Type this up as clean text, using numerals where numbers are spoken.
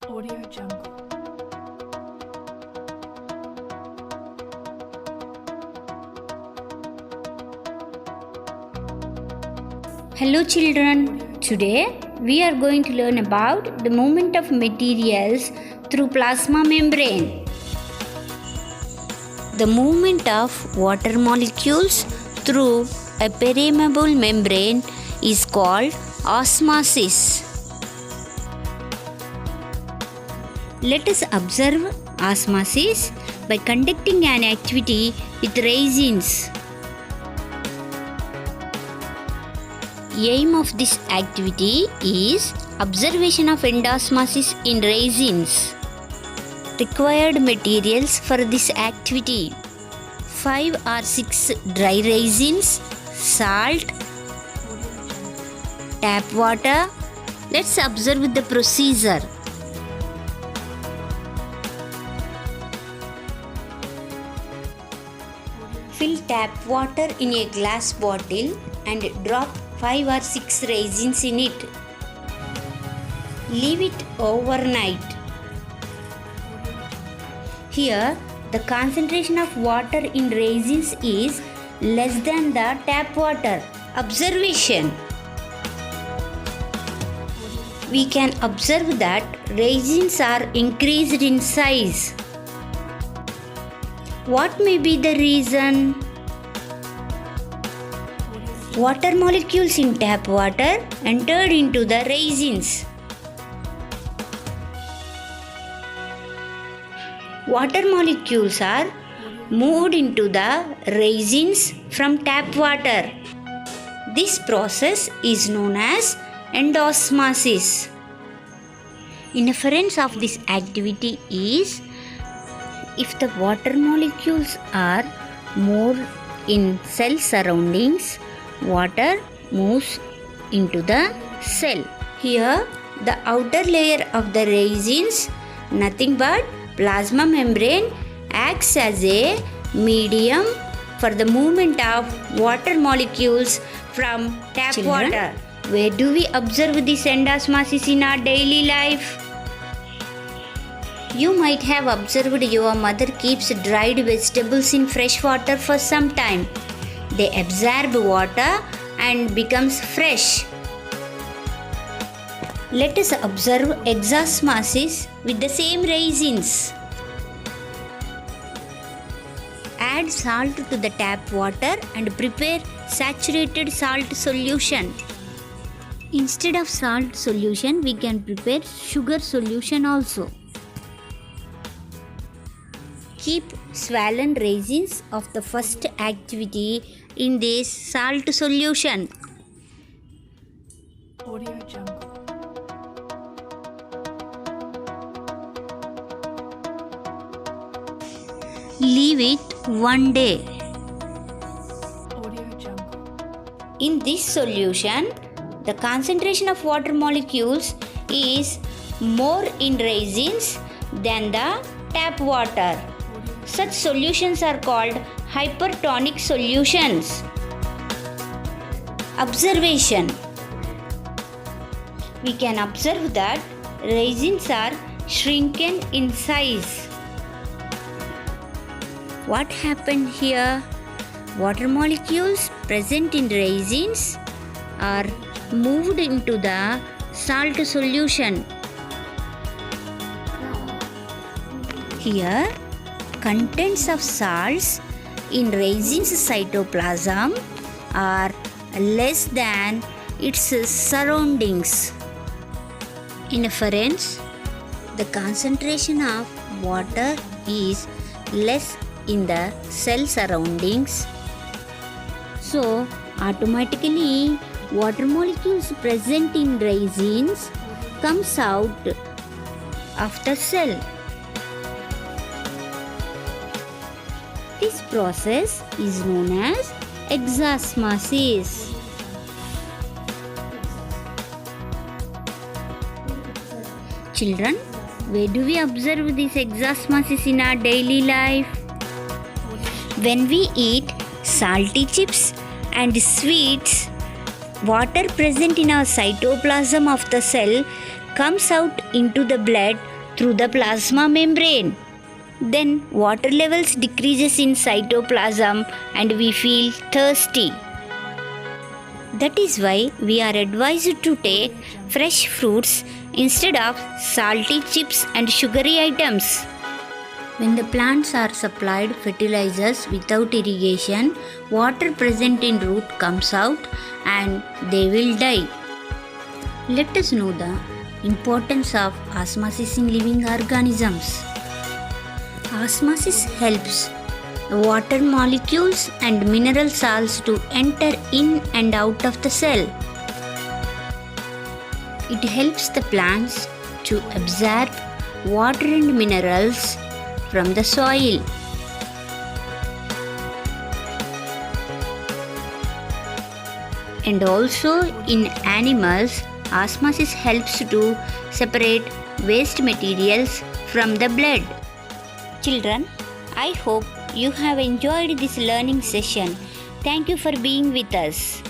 Audio Jungle. Hello children, today we are going to learn about the movement of materials through plasma membrane. The movement of water molecules through a permeable membrane is called osmosis. Let us observe osmosis by conducting an activity with resins. Aim of this activity is observation of endosmosis in resins. Required materials for this activity: 5 or 6 dry resins, salt, tap water. Let's observe the procedure. Fill tap water in a glass bottle and drop 5 or 6 resins in it. Leave it overnight. Here, the concentration of water in resins is less than the tap water. Observation. We can observe that resins are increased in size. What may be the reason? Water molecules in tap water entered into the resins. Water molecules are moved into the resins from tap water. This process is known as endosmosis. Inference of this activity is, if the water molecules are more in cell surroundings, water moves into the cell. Here, the outer layer of the resins, nothing but plasma membrane, acts as a medium for the movement of water molecules from tap water. Where do we observe this endosmosis in our daily life? You might have observed your mother keeps dried vegetables in fresh water for some time. They absorb water and becomes fresh. Let us observe exosmosis with the same resins. Add salt to the tap water and prepare saturated salt solution. Instead of salt solution, we can prepare sugar solution also. Keep swollen resins of the first activity in this salt solution. Audio Jungle. Leave it 1 day. Audio Jungle. In this solution, the concentration of water molecules is more in resins than the tap water. Such solutions are called hypertonic solutions. Observation. We can observe that resins are shrunken in size. What happened here? Water molecules present in resins are moved into the salt solution. Here, contents of salts in resins cytoplasm are less than its surroundings. Inference: the concentration of water is less in the cell surroundings, so automatically water molecules present in resins comes out of the cell. This process is known as exosmosis. Children, where do we observe this exosmosis in our daily life? When we eat salty chips and sweets, water present in our cytoplasm of the cell comes out into the blood through the plasma membrane. Then water levels decreases in cytoplasm and we feel thirsty. That is why we are advised to take fresh fruits instead of salty chips and sugary items. When the plants are supplied fertilizers without irrigation, water present in root comes out and they will die. Let us know the importance of osmosis in living organisms. Osmosis helps the water molecules and mineral salts to enter in and out of the cell. It helps the plants to absorb water and minerals from the soil. And also in animals, osmosis helps to separate waste materials from the blood. Children, I hope you have enjoyed this learning session. Thank you for being with us.